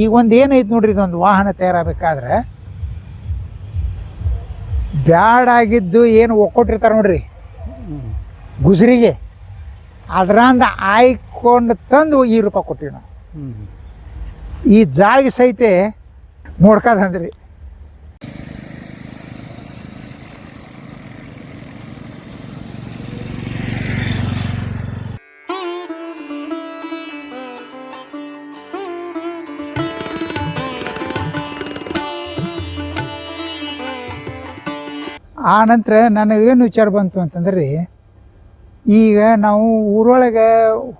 ಈಗ ಒಂದು ಏನೈತೆ ನೋಡ್ರಿ, ಇದೊಂದು ವಾಹನ ತಯಾರಾಗಬೇಕಾದ್ರೆ ಬ್ಯಾಡಾಗಿದ್ದು ಏನು ಒಕ್ಕೊಟ್ಟಿರ್ತಾರೆ ನೋಡ್ರಿ ಗುಜರಿಗೆ, ಅದರಂದ ಆಯ್ಕೊಂಡು ತಂದು ಈ ರೂಪಾಯಿ ಕೊಟ್ಟಿವಿ ನಾವು. ಈ ಜಾಳಿಗೆ ಸಹಿತ ನೋಡ್ಕೋದಂದ್ರಿ. ಆ ನಂತರ ನನಗೇನು ವಿಚಾರ ಬಂತು ಅಂತಂದ್ರೆ, ಈಗ ನಾವು ಊರೊಳಗೆ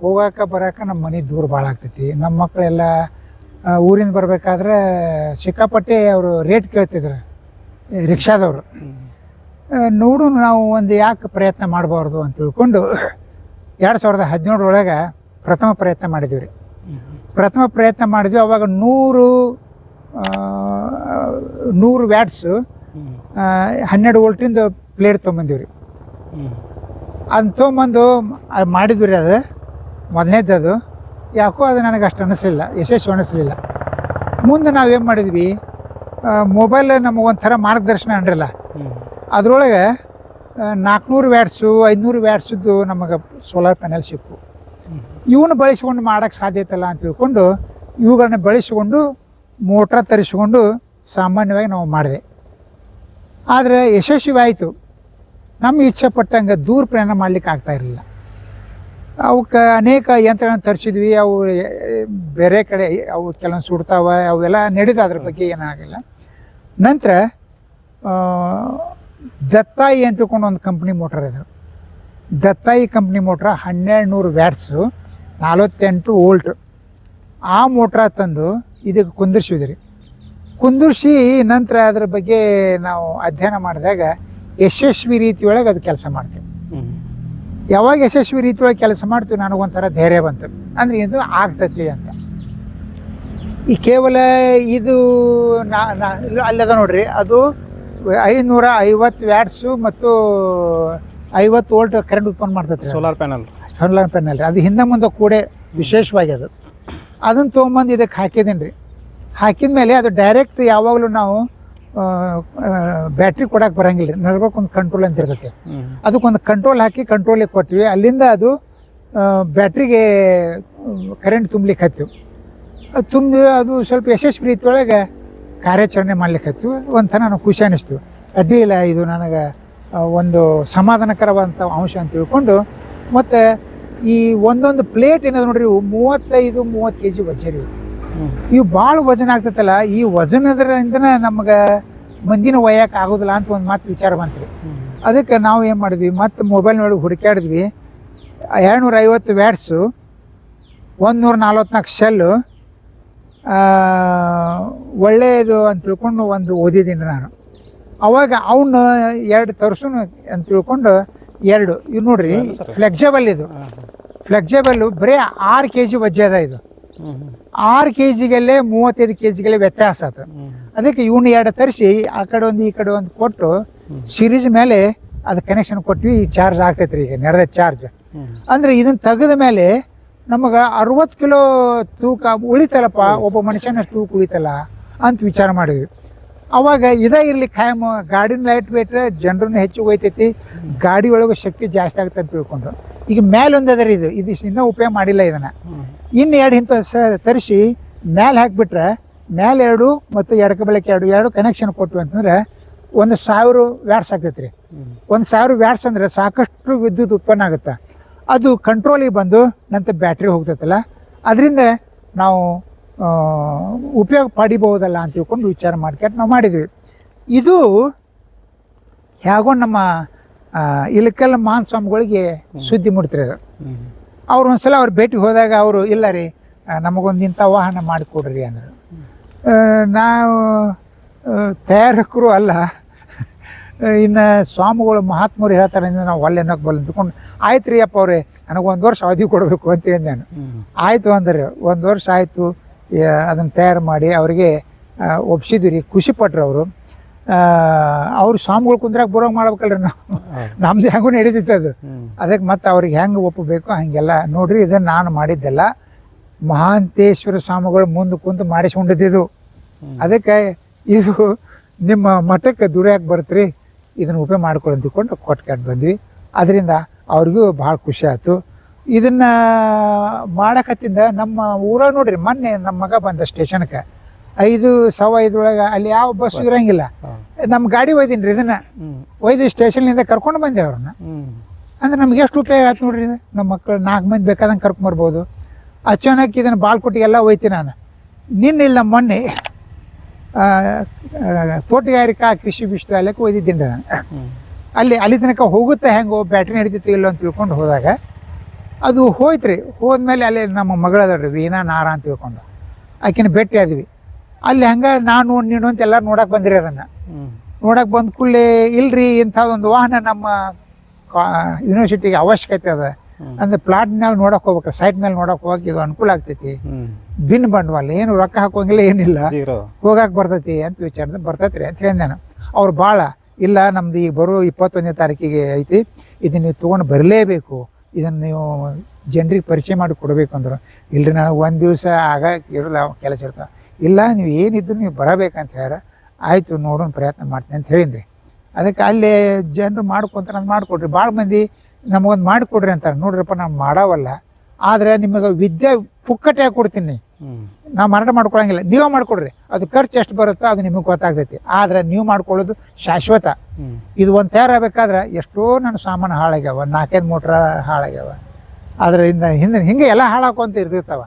ಹೋಗಾಕ ಬರಾಕ ನಮ್ಮ ಮನೆ ದೂರ ಭಾಳ ಆಗ್ತೈತಿ. ನಮ್ಮ ಮಕ್ಕಳೆಲ್ಲ ಊರಿಂದ ಬರಬೇಕಾದ್ರೆ ಸಿಕ್ಕಾಪಟ್ಟೆ ಅವರು ರೇಟ್ ಕೇಳ್ತಿದ್ರು ರಿಕ್ಷಾದವರು. ನೋಡು ನಾವು ಒಂದು ಯಾಕೆ ಪ್ರಯತ್ನ ಮಾಡಬಾರ್ದು ಅಂತ ತಿಳ್ಕೊಂಡು 2017 ಒಳಗೆ ಪ್ರಥಮ ಪ್ರಯತ್ನ ಮಾಡಿದ್ವಿ ರೀ. ಪ್ರಥಮ ಪ್ರಯತ್ನ ಮಾಡಿದ್ವಿ. ಅವಾಗ 100 ವ್ಯಾಟ್ಸು 12 ವೋಲ್ಟಿಂದ ಪ್ಲೇಟ್ ತೊಗೊಂಬಂದಿವಿ ರೀ. ಅದನ್ನ ತೊಗೊಂಬಂದು ಅದು ಮಾಡಿದ್ವಿ ರೀ. ಅದು ಮೊದಲನೇದ್ದು ಯಾಕೋ ಅದು ನನಗೆ ಅಷ್ಟು ಅನ್ನಿಸ್ಲಿಲ್ಲ, ಯಶಸ್ವಿ ಅನ್ನಿಸ್ಲಿಲ್ಲ. ಮುಂದೆ ನಾವೇನು ಮಾಡಿದ್ವಿ, ಮೊಬೈಲ್ ನಮಗೊಂಥರ ಮಾರ್ಗದರ್ಶನ ಅಂದ್ರಲ್ಲ, ಅದರೊಳಗೆ 400 ವ್ಯಾಟ್ಸು 500 ವ್ಯಾಟ್ಸದ್ದು ನಮಗೆ ಸೋಲಾರ್ ಪ್ಯಾನೆಲ್ ಸಿಕ್ಕು. ಇವನ್ನ ಬಳಸ್ಕೊಂಡು ಮಾಡೋಕ್ಕೆ ಸಾಧ್ಯ ಐತಲ್ಲ ಅಂತ ತಿಳ್ಕೊಂಡು ಇವುಗಳನ್ನ ಬಳಸಿಕೊಂಡು ಮೋಟ್ರ ತರಿಸ್ಕೊಂಡು ಸಾಮಾನ್ಯವಾಗಿ ನಾವು ಮಾಡಿದೆ. ಆದರೆ ಯಶಸ್ವಿ ಆಯಿತು. ನಮ್ಮ ಇಚ್ಛೆ ಪಟ್ಟಂಗೆ ದೂರ ಪ್ರಯಾಣ ಮಾಡ್ಲಿಕ್ಕೆ ಆಗ್ತಾ ಇರಲಿಲ್ಲ. ಅವಕ್ಕೆ ಅನೇಕ ಯಂತ್ರಗಳನ್ನ ತರಿಸಿದ್ವಿ. ಅವು ಬೇರೆ ಕಡೆ ಅವು ಕೆಲವೊಂದು ಸುಡ್ತಾವ, ಅವೆಲ್ಲ ನಡೀತು. ಅದ್ರ ಬಗ್ಗೆ ಏನಾಗಿಲ್ಲ. ನಂತರ ದತ್ತಾಯಿ ಅಂತ ತಿಳ್ಕೊಂಡು ಒಂದು ಕಂಪ್ನಿ ಮೋಟ್ರ್ ಇದೆ. ದತ್ತಾಯಿ ಕಂಪ್ನಿ ಮೋಟ್ರ 1200 ವ್ಯಾಟ್ಸು 48 ವೋಲ್ಟ್ ಆ ಮೋಟ್ರ ತಂದು ಇದಕ್ಕೆ ಕುಂದಿರ್ಸಿದ್ರಿ. ಕುಂದಿರ್ಸಿ ನಂತರ ಅದ್ರ ಬಗ್ಗೆ ನಾವು ಅಧ್ಯಯನ ಮಾಡಿದಾಗ ಯಶಸ್ವಿ ರೀತಿಯೊಳಗೆ ಅದು ಕೆಲಸ ಮಾಡ್ತೀವಿ. ಯಾವಾಗ ಯಶಸ್ವಿ ರೀತಿಯೊಳಗೆ ಕೆಲಸ ಮಾಡ್ತೀವಿ ನನಗೊಂಥರ ಧೈರ್ಯ ಬಂತು. ಅಂದರೆ ಇದು ಆಗ್ತೈತಿ ಅಂತ. ಈ ಕೇವಲ ಇದು ಅಲ್ಲದ ನೋಡ್ರಿ, ಅದು 550 ವ್ಯಾಟ್ಸು ಮತ್ತು 50 ವೋಲ್ಟ್ ಕರೆಂಟ್ ಉತ್ಪನ್ನ ಮಾಡ್ತೈತಿ. ಸೋಲಾರ್ ಪ್ಯಾನಲ್ ರೀ. ಅದು ಹಿಂದೆ ಮುಂದೆ ಕೂಡೆ ವಿಶೇಷವಾಗಿ ಅದನ್ನು ತೊಗೊಂಬಂದು ಇದಕ್ಕೆ ಹಾಕಿದ್ದೀನಿ ರೀ. ಹಾಕಿದ ಮೇಲೆ ಅದು ಡೈರೆಕ್ಟ್ ಯಾವಾಗಲೂ ನಾವು ಬ್ಯಾಟ್ರಿ ಕೊಡಕ್ಕೆ ಬರಂಗಿಲ್ಲ ರೀ. ನಡ್ಬೇಕೊಂದು ಕಂಟ್ರೋಲ್ ಅಂತ ಇರ್ತೈತಿ. ಅದಕ್ಕೊಂದು ಕಂಟ್ರೋಲ್ ಹಾಕಿ ಕಂಟ್ರೋಲಿಗೆ ಕೊಟ್ವಿ. ಅಲ್ಲಿಂದ ಅದು ಬ್ಯಾಟ್ರಿಗೆ ಕರೆಂಟ್ ತುಂಬಲಿಕ್ಕೆ ಹತ್ತಿವು. ಅದು ತುಂಬಿ ಅದು ಸ್ವಲ್ಪ ಯಶಸ್ವಿ ರೀತಿಯೊಳಗೆ ಕಾರ್ಯಾಚರಣೆ ಮಾಡ್ಲಿಕ್ಕೆ ಹತ್ತಿವು. ಒಂಥರ ನನಗೆ ಖುಷಿ ಅನ್ನಿಸ್ತು. ಅಡ್ಡಿ ಇಲ್ಲ, ಇದು ನನಗೆ ಒಂದು ಸಮಾಧಾನಕರವಾದಂಥ ಅಂಶ ಅಂತ ತಿಳ್ಕೊಂಡು. ಮತ್ತು ಈ ಒಂದೊಂದು ಪ್ಲೇಟ್ ಏನದು ನೋಡ್ರಿ, 35-30 kg ವಜ್ಜೆ ರೀ. ಇವು ಭಾಳ ವಜನ ಆಗ್ತೈತಲ್ಲ, ಈ ವಜನದ್ರಿಂದನೇ ನಮ್ಗೆ ಮಂದಿನ ಒಯ್ಯಕ್ಕೆ ಆಗೋದಿಲ್ಲ ಅಂತ ಒಂದು ಮಾತು ವಿಚಾರ ಬಂತು. ಅದಕ್ಕೆ ನಾವು ಏನು ಮಾಡಿದ್ವಿ, ಮತ್ತು ಮೊಬೈಲ್ನೊಳಗೆ ಹುಡುಕಾಡಿದ್ವಿ. 250 ವ್ಯಾಟ್ಸು 144 ಶೆಲ್ಲು ಒಳ್ಳೆಯದು ಅಂತ ತಿಳ್ಕೊಂಡು ಒಂದು ಓದಿದ್ದೀನಿ ನಾನು. ಅವಾಗ ಅವನ್ನ 2 ತರಿಸೋನು ಅಂತ ತಿಳ್ಕೊಂಡು 2 ಇವು ನೋಡ್ರಿ, ಫ್ಲೆಕ್ಸಿಬಲ್. ಇದು ಫ್ಲೆಕ್ಸಿಬಲ್ಲು ಬರೀ 6 kg ವಜ್ಜೆ ಅದ. ಇದು 6 kgಗಲ್ಲೇ 35 kgಗಲ್ಲೇ ವ್ಯತ್ಯಾಸ ಆಯ್ತು. ಅದಕ್ಕೆ ಇವನ್ನ 2 ತರಿಸಿ ಆ ಕಡೆ ಒಂದು ಈ ಕಡೆ ಒಂದು ಕೊಟ್ಟು ಸಿರೀಸ್ ಮೇಲೆ ಅದು ಕನೆಕ್ಷನ್ ಕೊಟ್ವಿ. ಈ ಚಾರ್ಜ್ ಆಗ್ತೈತ್ರಿ. ಈಗ ನಡೆದ ಚಾರ್ಜ್ ಅಂದರೆ ಇದನ್ನು ತೆಗೆದ ಮೇಲೆ ನಮಗೆ 60 ಕಿಲೋ ತೂಕ ಉಳಿತಲ್ಲಪ್ಪ, ಒಬ್ಬ ಮನುಷ್ಯನಷ್ಟು ತೂಕ ಉಳಿತಲ್ಲ ಅಂತ ವಿಚಾರ ಮಾಡಿದ್ವಿ. ಅವಾಗ ಇದೇ ಇರಲಿ ಖಾಯಂ, ಗಾಡಿನ ಲೈಟ್ ವೇಟ್, ಜನರನ್ನ ಹೆಚ್ಚು ಒಯ್ತೈತಿ, ಗಾಡಿ ಒಳಗೆ ಶಕ್ತಿ ಜಾಸ್ತಿ ಆಗುತ್ತೆ ಅಂತ ತಿಳ್ಕೊಂಡು ಈಗ ಮೇಲೊಂದು ಅದರ ಇದು ಇನ್ನೂ ಉಪಯೋಗ ಮಾಡಿಲ್ಲ. ಇದನ್ನು ಇನ್ನು 2 ಇಂಥ ತರಿಸಿ ಮೇಲೆ ಹಾಕಿಬಿಟ್ರೆ ಮೇಲೆ 2 ಮತ್ತು ಎಡಕ್ಕೆ ಬೆಳಕ್ಕೆ 2 ಕನೆಕ್ಷನ್ ಕೊಟ್ವಿ ಅಂತಂದ್ರೆ 1000 ವ್ಯಾಟ್ಸ್ ಆಗ್ತೈತೆ ರೀ. 1000 ವ್ಯಾಟ್ಸ್ ಅಂದರೆ ಸಾಕಷ್ಟು ವಿದ್ಯುತ್ ಉತ್ಪನ್ನ ಆಗುತ್ತೆ. ಅದು ಕಂಟ್ರೋಲಿಗೆ ಬಂದು ನಂತರ ಬ್ಯಾಟ್ರಿ ಹೋಗ್ತೈತಲ್ಲ, ಅದರಿಂದ ನಾವು ಉಪಯೋಗ ಪಡಿಬಹುದಲ್ಲ ಅಂತ ತಿಳ್ಕೊಂಡು ವಿಚಾರ ಮಾಡ್ಕೊಂಡು ನಾವು ಮಾಡಿದ್ವಿ. ಇದು ಹೇಗೋ ನಮ್ಮ ಇಳಕಲ್ ಮಾನ್ ಸ್ವಾಮಿಗಳಿಗೆ ಸುದ್ದಿ ಮುಡ್ತಿರಿ. ಅದು ಅವ್ರು ಒಂದ್ಸಲ ಅವ್ರು ಭೇಟಿ ಹೋದಾಗ ಅವರು ಇಲ್ಲ ರೀ, ನಮಗೊಂದು ಇಂಥ ವಾಹನ ಮಾಡಿಕೊಡ್ರಿ ಅಂದರು. ನಾವು ತಯಾರಕರು ಅಲ್ಲ, ಇನ್ನು ಸ್ವಾಮಿಗಳು ಮಹಾತ್ಮರು ಹೇಳ್ತಾರೆ ಅಂದರೆ ನಾವು ಒಳ್ಳೆ ಅನ್ನೋಕೆ ಬಲ್ಲ ಅಂದ್ಕೊಂಡು ಆಯ್ತು ರೀ ಅಪ್ಪ ಅವ್ರೆ, ನನಗೆ 1 ವರ್ಷ ಅವಧಿ ಕೊಡಬೇಕು ಅಂತೇಳಿ ನಾನು. ಆಯಿತು ಅಂದ್ರೆ 1 ವರ್ಷ ಆಯಿತು. ಅದನ್ನು ತಯಾರು ಮಾಡಿ ಅವರಿಗೆ ಒಪ್ಸಿದ್ವಿ ರೀ. ಖುಷಿಪಟ್ರು ಅವರು. ಅವ್ರು ಸ್ವಾಮಿಗಳು ಕುಂದ್ರಾಗ ಬರೋಂಗೆ ಮಾಡ್ಬೇಕಲ್ರಿ ನಾವು. ನಮ್ದು ಹೆಂಗೂ ನಡೀತಿತ್ತು ಅದು. ಅದಕ್ಕೆ ಮತ್ತೆ ಅವ್ರಿಗೆ ಹೆಂಗೆ ಒಪ್ಪಬೇಕು ಹಾಗೆಲ್ಲ ನೋಡ್ರಿ. ಇದನ್ನು ನಾನು ಮಾಡಿದ್ದೆಲ್ಲ ಮಹಾಂತೇಶ್ವರ ಸ್ವಾಮಿಗಳು ಮುಂದೆ ಕುಂತು ಮಾಡಿಸ್ಕೊಂಡಿದ್ದು. ಅದಕ್ಕೆ ಇದು ನಿಮ್ಮ ಮಠಕ್ಕೆ ದುಡಿಯಾಕೆ ಬರ್ತೀರಿ, ಇದನ್ನು ಉಪಯೋಗ ಮಾಡ್ಕೊಳ್ಳಿ ಅಂದ್ಕೊಂಡು ಕೊಟ್ಟು ಬಂದ್ವಿ. ಅದರಿಂದ ಅವ್ರಿಗೂ ಭಾಳ ಖುಷಿ ಆಯ್ತು. ಇದನ್ನು ಮಾಡಕತ್ತಿಂದ ನಮ್ಮ ಊರಾಗ ನೋಡ್ರಿ, ಮೊನ್ನೆ ನಮ್ಮ ಮಗ ಬಂದ ಸ್ಟೇಷನ್ಗೆ 5:15 ಅಲ್ಲಿ ಯಾವ ಬಸ್ ಇರೋಂಗಿಲ್ಲ. ನಮ್ಮ ಗಾಡಿ ಒಯ್ದೀನಿ ರೀ, ಇದನ್ನು ಒಯ್ದು ಸ್ಟೇಷನ್ನಿಂದ ಕರ್ಕೊಂಡು ಬಂದೆ ಅವ್ರನ್ನ. ಅಂದ್ರೆ ನಮ್ಗೆ ಎಷ್ಟು ಉಪಯೋಗ ಆಯ್ತು ನೋಡ್ರಿ. ಇದು ನಮ್ಮ ಮಕ್ಕಳು 4 ಮಂದಿ ಬೇಕಾದಂಗೆ ಕರ್ಕೊಂಬರ್ಬೋದು. ಅಚಾನಕ್ ಇದನ್ನು ಬಾಲ್ಕೋಟಿಗೆಲ್ಲ ಒಯ್ತೀನಿ ನಾನು. ನಿನ್ನಿಲ್ಲ ಮೊನ್ನೆ ತೋಟಗಾರಿಕಾ ಕೃಷಿ ವಿಶ್ವವಿದ್ಯಾಲಯಕ್ಕೆ ಒಯ್ದಿದ್ದೀನಿ ರೀ ನಾನು. ಅಲ್ಲಿ ತನಕ ಹೋಗುತ್ತೆ, ಹೆಂಗೋ ಬ್ಯಾಟ್ರಿ ನಡೀತಿತ್ತು ಇಲ್ಲ ಅಂತ ತಿಳ್ಕೊಂಡು ಹೋದಾಗ ಅದು ಹೋಯ್ತು ರೀ. ಹೋದ್ಮೇಲೆ ಅಲ್ಲಿ ನಮ್ಮ ಮಗಳದಳ್ರಿ ವೀಣಾ ನಾರ ಅಂತ ತಿಳ್ಕೊಂಡು ಆಕಿನ ಭೇಟಿ ಆದ್ವಿ. ಅಲ್ಲಿ ಹಂಗೆ ನಾನು ನೀನು ಅಂತ ಎಲ್ಲರೂ ನೋಡಕ್ಕೆ ಬಂದಿರಿ. ಅದನ್ನು ನೋಡಕ್ಕೆ ಬಂದ ಕೂಡಲೇ ಇಲ್ರಿ ಇಂಥದ್ದೊಂದು ವಾಹನ ನಮ್ಮ ಯೂನಿವರ್ಸಿಟಿಗೆ ಅವಶ್ಯಕತೆ ಅದ ಅಂದ್ರೆ ಪ್ಲಾಟ್ ಮೇಲೆ ನೋಡಕ್ಕೆ ಹೋಗ್ಬೇಕು, ಸೈಟ್ ಮೇಲೆ ನೋಡಕ್ಕೆ ಹೋಗಕ್ಕೆ ಇದು ಅನುಕೂಲ ಆಗ್ತೈತಿ. ಬಿನ್ ಬಂಡವಾಳ ಏನು ರೊಕ್ಕ ಹಾಕೋಂಗಿಲ್ಲ, ಏನಿಲ್ಲ, ಹೋಗಕ್ಕೆ ಬರ್ತೈತಿ ಅಂತ ವಿಚಾರದ ಬರ್ತೈತಿ ರೀ ಅಂತ ಹೇಳಿದೆ ನಾನು. ಅವ್ರು ಭಾಳ ಇಲ್ಲ ನಮ್ದು ಈಗ ಬರೋ 21ನೇ ತಾರೀಕಿಗೆ ಐತಿ, ಇದನ್ನ ನೀವು ತೊಗೊಂಡು ಬರಲೇಬೇಕು, ಇದನ್ನು ನೀವು ಜನರಿಗೆ ಪರಿಚಯ ಮಾಡಿ ಕೊಡಬೇಕು ಅಂದರು. ಇಲ್ಲರಿ ನನಗೆ ಒಂದು ದಿವಸ ಆಗ ಇರಲ್ಲ, ಕೆಲಸ ಇರ್ತಾವೆ. ಇಲ್ಲ ನೀವು ಏನಿದ್ರು ನೀವು ಬರಬೇಕಂತ ಹೇಳ್ಯಾರ. ಆಯಿತು ನೋಡೋಣ ಪ್ರಯತ್ನ ಮಾಡ್ತೀನಿ ಅಂತ ಹೇಳೀನಿ ರೀ. ಅದಕ್ಕೆ ಅಲ್ಲಿ ಜನರು ಮಾಡ್ಕೊತಾರೆ, ಅದು ಮಾಡಿಕೊಡ್ರಿ. ಭಾಳ ಮಂದಿ ನಮಗೊಂದು ಮಾಡಿಕೊಡ್ರಿ ಅಂತಾರೆ. ನೋಡ್ರಪ್ಪ ನಾವು ಮಾಡಾವಲ್ಲ, ಆದರೆ ನಿಮಗೆ ವಿದ್ಯೆ ಪುಕ್ಕಟೆಯಾಗಿ ಕೊಡ್ತೀನಿ, ನಾವು ಮಾರಾಟ ಮಾಡ್ಕೊಳಂಗಿಲ್ಲ, ನೀವೇ ಮಾಡಿಕೊಡ್ರಿ. ಅದು ಖರ್ಚು ಎಷ್ಟು ಬರುತ್ತೋ ಅದು ನಿಮಗೆ ಗೊತ್ತಾಗ್ತೈತಿ. ಆದರೆ ನೀವು ಮಾಡ್ಕೊಳ್ಳೋದು ಶಾಶ್ವತ. ಇದು ಒಂದು ತಯಾರಾಗಬೇಕಾದ್ರೆ ಎಷ್ಟೋ ನನ್ನ ಸಾಮಾನು ಹಾಳಾಗ್ಯಾವ, 4-5 ಮೋಟ್ರ ಹಾಳಾಗ್ಯಾವ. ಅದರಿಂದ ಹಿಂಗೆ ಎಲ್ಲ ಹಾಳಾಕೊಂತ ಇರ್ತಿರ್ತಾವ.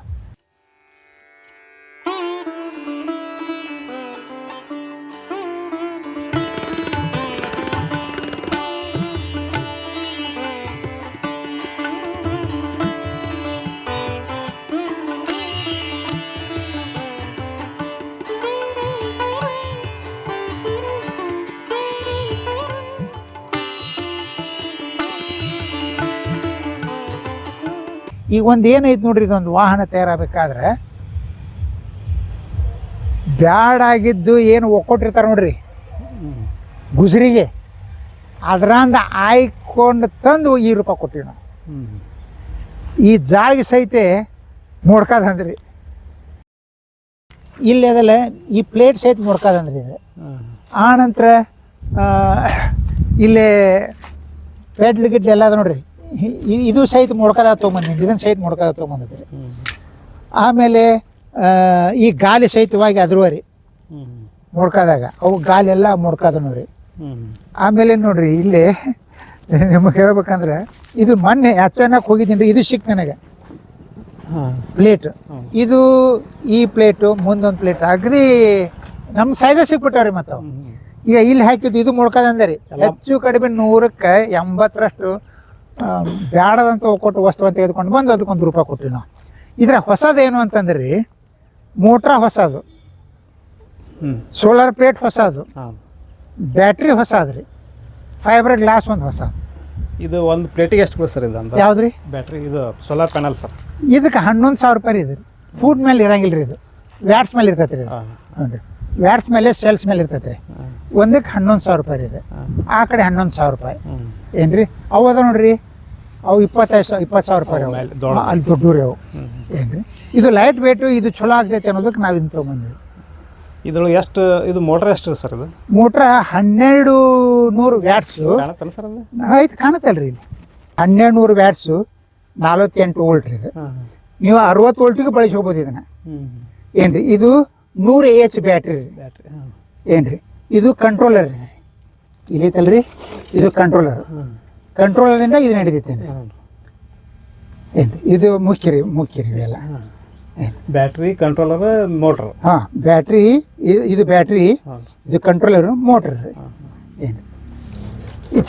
ಈಗ ಒಂದು ಏನೈತೆ ನೋಡ್ರಿ, ಇದೊಂದು ವಾಹನ ತಯಾರಾಗಬೇಕಾದ್ರೆ ಬ್ಯಾಡಾಗಿದ್ದು ಏನು ಒಕ್ಕೊಟ್ಟಿರ್ತಾರೆ ನೋಡ್ರಿ ಗುಜರಿಗೆ, ಅದರಂದ ಆಯ್ಕೊಂಡು ತಂದು ₹2 ಕೊಟ್ಟಿವಿ ನಾವು. ಈ ಜಾಳಿಗೆ ಸಹಿತ ನೋಡ್ಕೋದಂದ್ರಿ, ಇಲ್ಲಿ ಅದಲ್ಲ ಈ ಪ್ಲೇಟ್ ಸಹಿತ ನೋಡ್ಕೋದಂದ್ರಿ ಇದು. ಆ ನಂತರ ಇಲ್ಲೇ ಪೆಡ್ಲು ಗಿಡ್ಲು ಎಲ್ಲ ಅದ ನೋಡ್ರಿ, ಇದು ಸಹಿತ ಮೊಡ್ಕದ ತೊಗೊಂಬಂದಿನಿ, ಇದನ್ನು ಸಹಿತ ಮೊಡ್ಕದ ತೊಗೊಂಬಂದಿದ್ರಿ. ಆಮೇಲೆ ಈ ಗಾಲಿ ಸಹಿತವಾಗಿ ಅದ್ರವರಿ ಮೊಡ್ಕದಾಗ ಅವು ಗಾಲಿ ಎಲ್ಲ ಮೊಡ್ಕದನು ರೀ. ಆಮೇಲೆ ನೋಡ್ರಿ ಇಲ್ಲಿ ನಿಮಗೆ ಹೇಳ್ಬೇಕಂದ್ರೆ ಇದು ಮೊನ್ನೆ ಅಚಾನಕ್ ಹೋಗಿದ್ದೀನಿ ರೀ, ಇದು ಸಿಕ್ತು ನನಗೆ ಪ್ಲೇಟ್. ಇದು ಈ ಪ್ಲೇಟು ಮುಂದೊಂದು ಪ್ಲೇಟ್ ಅಗದಿ ನಮ್ಮ ಸೈಜ ಸಿಕ್ಬಿಟ್ಟವ್ರಿ. ಮತ್ತು ಈಗ ಇಲ್ಲಿ ಹಾಕಿದ್ದು ಇದು ಮೊಡ್ಕದಂದೆ ರೀ. ಹೆಚ್ಚು ಕಡಿಮೆ 100ಕ್ಕೆ 80ರಷ್ಟು ಬ್ಯಾಡದಂತ ಕೊಟ್ಟು ವಸ್ತುವನ್ನು ತೆಗೆದುಕೊಂಡು ಬಂದು ಅದಕ್ಕೆ ₹1 ಕೊಟ್ಟಿವಿ ನಾವು. ಇದರ ಹೊಸದೇನು ಅಂತಂದ್ರೆ ರೀ, ಮೋಟ್ರ ಹೊಸದು, ಸೋಲಾರ್ ಪ್ಲೇಟ್ ಹೊಸದು, ಬ್ಯಾಟ್ರಿ ಹೊಸದ್ರಿ, ಫೈಬರ್ ಗ್ಲಾಸ್ ಒಂದು ಹೊಸ. ಇದು ಒಂದು ಪ್ಲೇಟಿಗೆ ಎಷ್ಟು ಬರ್ತದೆ ಸರ್? ಇದು ಯಾವ್ದು ರೀ? ಬ್ಯಾಟ್ರಿ ಇದು ಸೋಲಾರ್ ಪ್ಯಾನಲ್ ಸರ್. ಇದಕ್ಕೆ ₹11,000 ಇದೆ. ಫುಡ್ ಮೇಲೆ ಇರಂಗಿಲ್ಲ ರೀ, ಇದು ವ್ಯಾಟ್ಸ್ ಮೇಲೆ ಇರ್ತೈತೆ ರೀ. ಹ್ಞೂ ರೀ, ವ್ಯಾಟ್ಸ್ ಮೇಲೆ ಸೇಲ್ಸ್ ಮೇಲೆ ಇರ್ತೈತೆ ರೀ. ಒಂದಕ್ಕೆ ₹11,000 ಇದೆ, ಆ ಕಡೆ ₹11,000 ಏನ್ರಿ. ಅವು ಅದ ನೋಡ್ರಿ, ಅವು $20,000 ಅಲ್ಲಿ ದೊಡ್ಡವ್ರಿ ಅವು ಏನ್ರಿ. ಇದು ಲೈಟ್ ವೇಟು, ಇದು ಚಲೋ ಆಗ್ತೈತೆ ಅನ್ನೋದಕ್ಕೆ ನಾವು ಇದನ್ನ ತೊಗೊಂಬಂದ್ವಿ. ಇದ್ರೊಳಗೆ ಎಷ್ಟು ಇದು ಮೋಟ್ರ್ ಎಷ್ಟು ಸರ್? ಇದು ಮೋಟ್ರ 1200 ವ್ಯಾಟ್ಸು ಸರ್. ಅದು ಆಯ್ತು ಕಾಣುತ್ತಲ್ರಿ, ಇಲ್ಲಿ 1200 ವ್ಯಾಟ್ಸು 48 ವೋಲ್ಟ್ ಇದು. ನೀವು 60 ವೋಲ್ಟಿಗೆ ಬಳಸ್ಕೋಬೋದು ಇದನ್ನ ಏನ್ರಿ. ಇದು 100 AH ಬ್ಯಾಟ್ರಿ ಏನ್ರಿ. ಇದು ಕಂಟ್ರೋಲರ್ ಇಲ್ಲೈತಲ್ರಿ, ಇದು ಕಂಟ್ರೋಲರಿಂದ ಇದು ನಡೀತೈತೆ ಏನ್ರಿ. ಇದು ಮುಖ್ಯ ರೀ ಇವೆಲ್ಲ. Battery, controller, motor. ಹಾಂ, ಬ್ಯಾಟ್ರಿ ಇದು ಬ್ಯಾಟ್ರಿ, ಇದು ಕಂಟ್ರೋಲರು, ಮೋಟ್ರ್ ರೀ ಏನು. ಇದು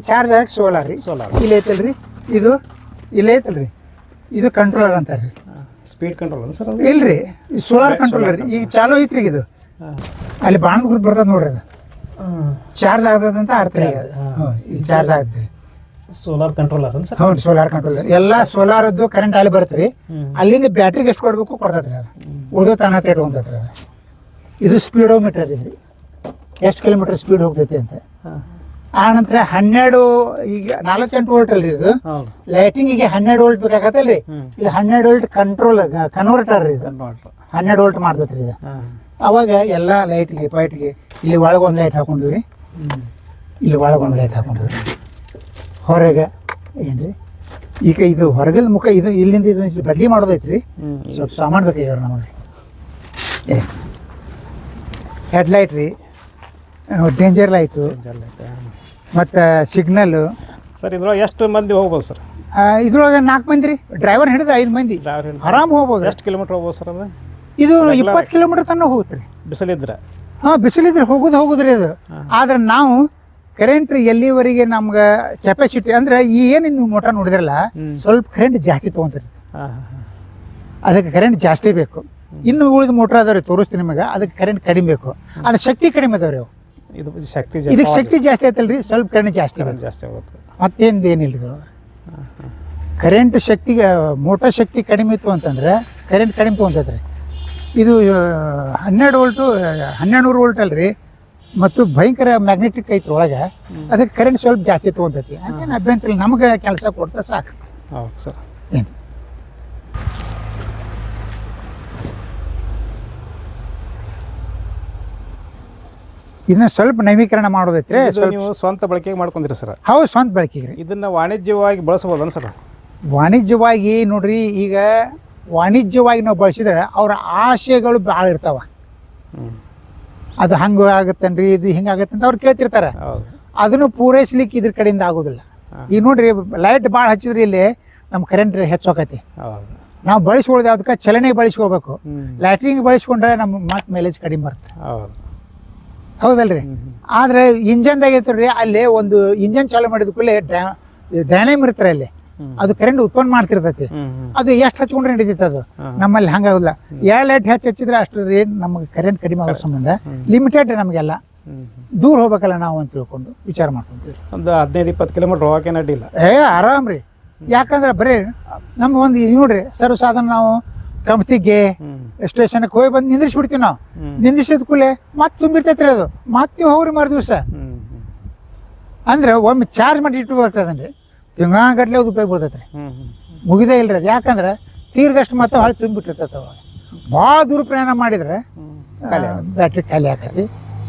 ಚಾರ್ಜ್ ಹಾಕಿ ಸೋಲಾರ್ ರೀ. ಇಲ್ಲಿ ಐತಲ್ರಿ, ಇಲ್ಲಿ ಐತಲ್ರಿ, ಇದು ಕಂಟ್ರೋಲರ್ ಅಂತಾರೆ. Speed controller sir? ಇಲ್ರಿ, ಸೋಲಾರ್ ಕಂಟ್ರೋಲರ್. ಈಗ ಚಾಲೂ ಐತ್ರಿ ಇದು, ಅಲ್ಲಿ ಬಾಣದ ಗುರುತು ಬರ್ತದೆ ನೋಡ್ರಿ, ಅದು ಚಾರ್ಜ್ ಆಗ್ತದಂತ ಅರ್ಥ ರೀ. ಅದು ಈಗ ಚಾರ್ಜ್ ಆಗುತ್ತೆ. Solar controller sir? ಹೌದು, ಸೋಲಾರ್ ಕಂಟ್ರೋಲರ್. ಎಲ್ಲ ಸೋಲಾರದ್ದು ಕರೆಂಟ್ ಅಲ್ಲಿ ಬರುತ್ತೆ ರೀ. ಅಲ್ಲಿಂದ ಬ್ಯಾಟ್ರಿಗೆ ಎಷ್ಟು ಕೊಡಬೇಕು ಕೊಡ್ತೈತೆ ರೀ, ಅದು ಉಳಿದು ತಾನ ತಗೊಂತೈತೆ ರೀ. ಅದು ಇದು ಸ್ಪೀಡೋಮೀಟರ್ ಇದೆ ರೀ, ಎಷ್ಟು ಕಿಲೋಮೀಟರ್ ಸ್ಪೀಡ್ ಹೋಗ್ತೈತಿ ಅಂತ. ಆನಂತರ 12 ಈಗ 48 ವೋಲ್ಟ್ ಅಲ್ರಿ ಇದು ಹೌದು ಲೈಟಿಂಗಿಗೆ 12 ವೋಲ್ಟ್ ಬೇಕಾಗತ್ತಲ್ರಿ ಇದು 12 ವೋಲ್ಟ್ ಕಂಟ್ರೋಲ್ ಕನ್ವರ್ಟರ್ ರೀ ಇದು 12 ವೋಲ್ಟ್ ಮಾಡ್ತೈತ್ರಿ ಇದು ಅವಾಗ ಎಲ್ಲ ಲೈಟ್ಗೆ ಪೈಟ್ಗೆ ಇಲ್ಲಿ ಒಳಗೊಂದು ಲೈಟ್ ಹಾಕೊಂಡಿವ್ರಿ ಇಲ್ಲಿ ಒಳಗೊಂದು ಲೈಟ್ ಹಾಕೊಂಡಿವ್ರಿ ಹೊರಗೆ ಏನ್ರಿ ಈಗ ಇದು ಹೊರಗದ ಮುಖ ಇದು ಇಲ್ಲಿಂದ ಇದು ಬದಲಿ ಮಾಡೋದೈತ್ರಿ ಸ್ವಲ್ಪ ಸಾಮಾನು ಬೇಕಾಗ್ಯಾವ ನಮಗೆ ಹೆಡ್ಲೈಟ್ ರೀ ಡೇಂಜರ್ ಲೈಟು ಮತ್ತು ಸಿಗ್ನಲ್ಲು ಸರ್ ಇದ್ರೊಳಗೆ ಎಷ್ಟು ಮಂದಿ ಹೋಗ್ಬೋದು ಸರ್ ಇದ್ರೊಳಗೆ 4 ಮಂದಿ ರೀ ಡ್ರೈವರ್ ಹಿಡಿದು 5 ಮಂದಿ ಆರಾಮ್ ಹೋಗ್ಬೋದು ಎಷ್ಟು ಕಿಲೋಮೀಟ್ರ್ ಹೋಗ್ಬೋದು ಸರ್ ಅದು ಇದು 20 ಕಿಲೋಮೀಟರ್ ತನಕ ಹೋಗುತ್ತೆ ರೀ ಬಿಸಿಲಿದ್ರೆ ಹಾಂ ಬಿಸಿಲಿದ್ರೆ ಹೋಗುದ್ರಿ ಅದು ಆದ್ರೆ ನಾವು ಕರೆಂಟ್ ಎಲ್ಲಿವರೆಗೆ ನಮ್ಗೆ ಕೆಪಾಸಿಟಿ ಅಂದ್ರೆ ಈ ಏನು ನೀವು ಮೋಟಾರ್ ನೋಡಿದ್ರಲ್ಲ ಸ್ವಲ್ಪ ಕರೆಂಟ್ ಜಾಸ್ತಿ ತೊಗೊಂತೀರಿ ಅದಕ್ಕೆ ಕರೆಂಟ್ ಜಾಸ್ತಿ ಬೇಕು ಇನ್ನು ಉಳಿದ ಮೋಟ್ರ್ ಅದಾವ್ರಿ ತೋರಿಸ್ತೀನಿ ನಿಮಗೆ ಅದಕ್ಕೆ ಕರೆಂಟ್ ಕಡಿಮೆ ಬೇಕು ಅದ್ರ ಶಕ್ತಿ ಕಡಿಮೆ ಅದಾವ್ರಿ ಅವು ಇದು ಶಕ್ತಿ ಇದಕ್ಕೆ ಶಕ್ತಿ ಜಾಸ್ತಿ ಆಯ್ತಲ್ರಿ ಸ್ವಲ್ಪ ಕರೆಂಟ್ ಜಾಸ್ತಿ ಜಾಸ್ತಿ ಆಗುತ್ತೆ ಮತ್ತೇನು ಏನಿಲ್ಲ ಕರೆಂಟ್ ಶಕ್ತಿಗೆ ಮೋಟಾರ್ ಶಕ್ತಿ ಕಡಿಮೆ ಇತ್ತು ಅಂತಂದ್ರೆ ಕರೆಂಟ್ ಕಡಿಮೆ ತೊಗೊಂತೈತ್ರಿ ಇದು 12 ವೋಲ್ಟು 1200 ವೋಲ್ಟ್ ಅಲ್ರಿ ಮತ್ತು ಭಯಂಕರ ಮ್ಯಾಗ್ನೆಟಿಕ್ ಐತ್ರಿ ಒಳಗೆ ಅದಕ್ಕೆ ಕರೆಂಟ್ ಸ್ವಲ್ಪ ಜಾಸ್ತಿ ತೊಗೊಂತೈತಿ ಅದೇನು ಅಭ್ಯಂತರ ಇಲ್ಲ ನಮಗೆ ಕೆಲಸ ಕೊಡ್ತಾ ಸಾಕು ಹೌದು ಸರ್ ಏನು ಇದನ್ನ ಸ್ವಲ್ಪ ನವೀಕರಣ ಮಾಡೋದೈತ್ರಿ ಇದು ನೀವು ಸ್ವಂತ ಬಳಕೆಗೆ ಮಾಡ್ಕೊಂಡಿರಿ ಸರ್ ಹೌದು ಸ್ವಂತ ಬಳಕೆಗೆ ರೀ ಇದನ್ನ ವಾಣಿಜ್ಯವಾಗಿ ಬಳಸಬಹುದನ್ ಸರ್ ವಾಣಿಜ್ಯವಾಗಿ ನೋಡ್ರಿ ಈಗ ವಾಣಿಜ್ಯವಾಗಿ ನಾವು ಬಳಸಿದ್ರೆ ಅವ್ರ ಆಶಯಗಳು ಭಾಳ ಇರ್ತಾವ ಅದು ಹಂಗೆ ಆಗತ್ತನ್ರಿ ಇದು ಹಿಂಗಾಗತ್ತೆ ಅಂತ ಅವ್ರು ಕೇಳ್ತಿರ್ತಾರೆ ಹೌದು ಅದನ್ನು ಪೂರೈಸ್ಲಿಕ್ಕೆ ಇದ್ರ ಕಡೆಯಿಂದ ಆಗೋದಿಲ್ಲ ಈಗ ನೋಡ್ರಿ ಲೈಟ್ ಭಾಳ ಹಚ್ಚಿದ್ರೆ ಇಲ್ಲಿ ನಮ್ಮ ಕರೆಂಟ್ ಹೆಚ್ಚೋಕೈತಿ ಹೌದು ನಾವು ಬಳಸ್ಕೊಳ್ಳೋದು ಅದಕ್ಕೆ ಚಲನೆ ಬಳಸ್ಕೋಬೇಕು ಲೈಟಿಂಗ್ ಬಳಸ್ಕೊಂಡ್ರೆ ನಮ್ಮ ಮತ್ತೆ ಮೈಲೇಜ್ ಕಡಿಮೆ ಬರುತ್ತೆ ಹೌದು ಹೌದಲ್ರಿ ಆದ್ರೆ ಇಂಜನ್ದಾಗ ಇರ್ತಾರ್ರಿ ಅಲ್ಲಿ ಒಂದು ಇಂಜನ್ ಚಾಲು ಮಾಡಿದ ಕೂಡಲೇ ಡೈನಮ್ ಇರ್ತಾರೆ ಅಲ್ಲಿ ಅದು ಕರೆಂಟ್ ಉತ್ಪನ್ನ ಮಾಡ್ತಿರ್ತೈತಿ ಅದು ಎಷ್ಟು ಹಚ್ಕೊಂಡ್ರೆ ನಡೀತೈತೆ ಅದು ನಮ್ಮಲ್ಲಿ ಹಂಗಾಗೋದಿಲ್ಲ 2 ಲೈಟ್ ಹೆಚ್ಚು ಹಚ್ಚಿದ್ರೆ ಅಷ್ಟು ರೇಟ್ ನಮಗೆ ಕರೆಂಟ್ ಕಡಿಮೆ ಆಗೋ ಸಂಬಂಧ ಲಿಮಿಟೆಡ್ ನಮಗೆಲ್ಲ ದೂರ ಹೋಗ್ಬೇಕಲ್ಲ ನಾವು ಅಂತ ತಿಳ್ಕೊಂಡು ವಿಚಾರ ಮಾಡ್ಕೊಂತೀವಿ ಒಂದು 15-20 ಕಿಲೋಮೀಟರ್ ಹೋಗಕ್ಕೆ ಅಡ್ಡಿಲ್ಲ ಆರಾಮ್ ರೀ ಯಾಕಂದ್ರೆ ಬರೀ ನಮ್ಮ ಒಂದು ನೋಡ್ರಿ ಸರ್ವಸಾಧಾರಣ ನಾವು ಕಮತಿಗೆ ಸ್ಟೇಷನ್ಗೆ ಹೋಗಿ ಬಂದು ನಿಂದ್ರಿಸ್ಬಿಡ್ತೀವಿ ನಾವು ನಿಂದ್ರಿಸಿದ ಕೂಡಲೇ ಮತ್ತೆ ತುಂಬಿರ್ತೈತ್ರಿ ಅದು ಮತ್ತೆ ಹೋಗ್ರಿ ಮರು ದಿವಸ ಅಂದ್ರೆ ಒಮ್ಮೆ ಚಾರ್ಜ್ ಮಾಡಿ ಇಟ್ಟು ಬರ್ತದನ್ರಿ ತಿಂಗಳಗಟ್ಲೆ ಅದು ಉಪಯೋಗ ಬರ್ತೈತೆ ರೀ ಮುಗಿದೇ ಇಲ್ರಿ ಅದು ಯಾಕಂದ್ರೆ ತೀರ್ದಷ್ಟು ಮತ್ತೆ ಹೊಳೆ ತುಂಬಿಟ್ಟಿರ್ತೈತೆ ಅವಾಗ ಭಾಳ ದೂರ ಪ್ರಯಾಣ ಮಾಡಿದ್ರೆ ಬ್ಯಾಟ್ರಿ ಖಾಲಿ ಆಕತಿ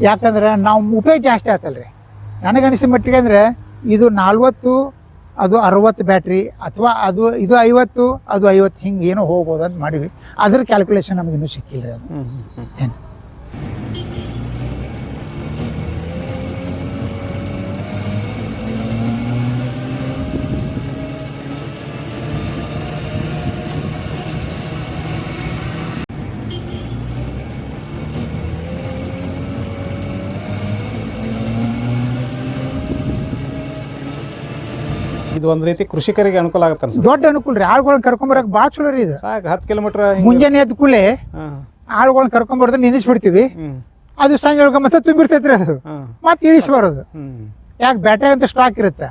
ಯಾಕಂದ್ರೆ ನಾವು ಉಪಯೋಗ ಜಾಸ್ತಿ ಆತಲ್ರಿ ನನಗನಿಸಿದ ಮಟ್ಟಿಗೆ ಅಂದ್ರೆ ಇದು 40 ಅದು 60 ಬ್ಯಾಟ್ರಿ ಅಥವಾ ಇದು 50 ಅದು 50 ಹಿಂಗೆ ಏನೋ ಹೋಗ್ಬೋದು ಅಂತ ಮಾಡಿವಿ ಅದ್ರ ಕ್ಯಾಲ್ಕುಲೇಷನ್ ನಮಗೆ ಇನ್ನೂ ಸಿಕ್ಕಿಲ್ಲ ಅದು ಏನು ಇದು ಒಂದು ರೀತಿ ಕೃಷಿಕರಿಗೆ ಅನುಕೂಲ ಆಗುತ್ತೆ ಅನ್ಸುತ್ತೆ ದೊಡ್ಡ ಅನುಕೂಲ ರೀ ಆಳುಗಳನ್ನ ಕರ್ಕೊಂಬರಕ್ಕೆ ಭಾಳ ಚಲೋ ರೀ ಇದು ಸಾಕು 10 ಕಿಲೋಮೀಟರ್ ಮುಂಜಾನೆ ಎದ್ದ ಕೂಡಲೇ ಆಳುಗಳನ್ನ ಕರ್ಕೊಂಬರ್ದು ನಿಲ್ಲಿಸ್ಬಿಡ್ತೀವಿ ಅದು ಸಂಜೆ ಒಳಗೆ ಮತ್ತೆ ತುಂಬಿರ್ತೈತ್ರಿ ಅದು ಮತ್ತೆ ಇಳಿಸ್ಬಾರದು ಯಾಕೆ ಬ್ಯಾಟ್ರಿ ಅಂತ ಸ್ಟಾಕ್ ಇರುತ್ತೆ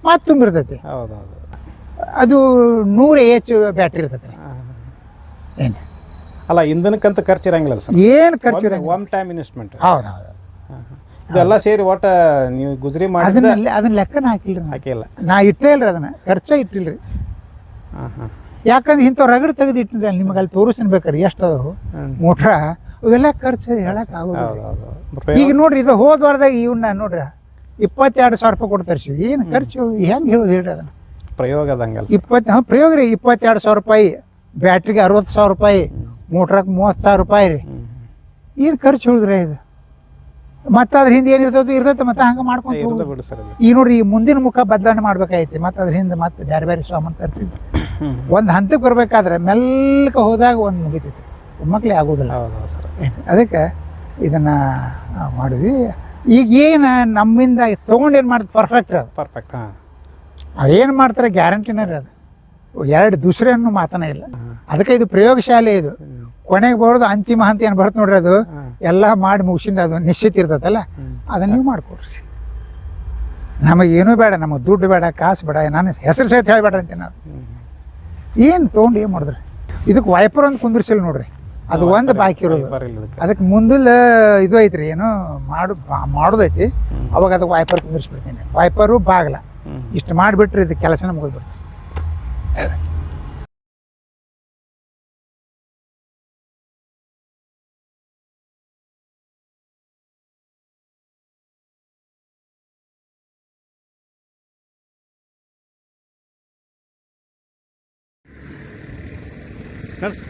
ಮತ್ತೆ ತುಂಬಿರ್ತೈತಿ ಹೌದೌದು ಅದು 100 AH ಬ್ಯಾಟ್ರಿ ಇರ್ತೈತೆ ಏನು ಅಲ್ಲ ಇಂಧನಕ್ಕಂತ ಖರ್ಚು ಇರಂಗಿಲ್ಲ ಸರ್ ಏನು ಖರ್ಚು ಒನ್ ಟೈಮ್ ಇನ್ವೆಸ್ಟ್ಮೆಂಟ್ ಹೌದು ಹೌದು ಇದೆಲ್ಲ ಸೇರಿ ಒಟ್ಟ ನೀವು ಗುಜರಿ ಮಾಡಿ ಅದನ್ನ ಲೆಕ್ಕನ ಹಾಕಿಲ್ರಿ ಹಾಕಿಲ್ಲ ನಾ ಇಟ್ಟೇ ಇಲ್ರಿ ಅದನ್ನ ಖರ್ಚ ಇಟ್ಟಿಲ್ರಿ ಯಾಕಂದ್ರೆ ಇಂಥವ್ ರಗಡ್ ತೆಗೆದು ಇಟ್ಟಿರಿ ಅಲ್ಲಿ ನಿಮಗೆ ಅಲ್ಲಿ ತೋರಿಸ್ತೀನಿ ಬೇಕಾರೆ ಎಷ್ಟು ಅದಾವು ಮೋಟ್ರ ಇವೆಲ್ಲ ಖರ್ಚು ಹೇಳಕ್ ಆಗೋದು ಈಗ ನೋಡ್ರಿ ಇದು ಹೋದ ವಾರದಾಗ ಇವನ್ನ ನೋಡ್ರಿ 22,000 ರೂಪಾಯಿ ಕೊಟ್ಟು ತರಿಸಿವಿ ಏನು ಖರ್ಚು ಹೆಂಗೆ ಹೇಳೋದು ಹೇಳ್ರಿ ಅದನ್ನ ಪ್ರಯೋಗ ಅದಂಗಲ್ಲ ಪ್ರಯೋಗ ರೀ 22,000 ರೂಪಾಯಿ ಬ್ಯಾಟ್ರಿಗೆ 60,000 ರೂಪಾಯಿ ಮೋಟ್ರಾಗ 30,000 ರೂಪಾಯಿ ರೀ ಏನು ಖರ್ಚು ಹೇಳಿದ್ರೆ ಇದು ಮತ್ತೆ ಅದ್ರ ಹಿಂದೆ ಏನಿರ್ತದೆ ಇರ್ತೈತೆ ಮತ್ತೆ ಹಂಗೆ ಮಾಡ್ಕೊಂಡು ಈಗ ನೋಡ್ರಿ ಈ ಮುಂದಿನ ಮುಖ ಬದಲಾವಣೆ ಮಾಡ್ಬೇಕಾಗೈತಿ ಮತ್ತೆ ಅದ್ರ ಹಿಂದೆ ಮತ್ತೆ ಬೇರೆ ಬೇರೆ ಸಾಮಾನು ತರ್ತಿದ್ವಿ ಒಂದು ಹಂತಕ್ಕೆ ಬರ್ಬೇಕಾದ್ರೆ ಮೆಲ್ಲಕ ಹೋದಾಗ ಒಂದು ಮುಗಿತೈತಿ ಮಕ್ಳಿಗೆ ಆಗೋದಿಲ್ಲ ಅದಕ್ಕೆ ಇದನ್ನ ಮಾಡಿದ್ವಿ ಈಗ ಏನು ನಮ್ಮಿಂದ ತೊಗೊಂಡು ಏನು ಮಾಡ್ತಾರೆ ಪರ್ಫೆಕ್ಟ್ ಅದು ಪರ್ಫೆಕ್ಟ್ ಅವ್ರು ಏನು ಮಾಡ್ತಾರೆ ಗ್ಯಾರಂಟಿನೇ ರೀ ಅದು 2 ದೂಸರೆ ಅನ್ನೋ ಮಾತನೇ ಇಲ್ಲ ಅದಕ್ಕೆ ಇದು ಪ್ರಯೋಗಶಾಲೆ ಇದು ಕೊನೆಗೆ ಬರೋದು ಅಂತಿಮ ಹಂತ ಏನು ಬರುತ್ತೆ ನೋಡ್ರಿ ಅದು ಎಲ್ಲ ಮಾಡಿ ಮುಗಿಸಿಂದ ಅದು ನಿಶ್ಚಿತ ಇರ್ತೈತಲ್ಲ ಅದನ್ನ ನೀವು ಮಾಡಿಕೊಡ್ರಿ ನಮಗೇನೂ ಬೇಡ ನಮಗೆ ದುಡ್ಡು ಬೇಡ ಕಾಸು ಬೇಡ ನಾನು ಹೆಸರು ಸಹಿತ ಹೇಳಬೇಡ ಅಂತೀನಿ ನಾವು ಏನು ತೊಗೊಂಡು ಏನು ಮಾಡಿದ್ರಿ ಇದಕ್ಕೆ ವೈಪರ್ ಒಂದು ಕುಂದಿರ್ಸಿಲ್ಲ ನೋಡ್ರಿ ಅದು ಒಂದು ಬಾಕಿ ಇರೋದು. ವೈಪರ್ ಇಲ್ಲ ಇದಕ್ಕೆ. ಅದಕ್ಕೆ ಮುಂದಲ್ಲ ಇದು ಐತ್ರಿ ಏನೋ ಮಾಡೋದೈತಿ. ಅವಾಗ ಅದಕ್ಕೆ ವೈಪರ್ ಕುಂದಿರಿಸ್ಬಿಡ್ತೀನಿ. ವೈಪರು ಬಾಗಲ ಇಷ್ಟು ಮಾಡಿಬಿಟ್ರೆ ಇದು ಕೆಲಸನ ಮುಗಿದ್ಬಿಡ್ತೀನಿ. ನಡ್ಸ್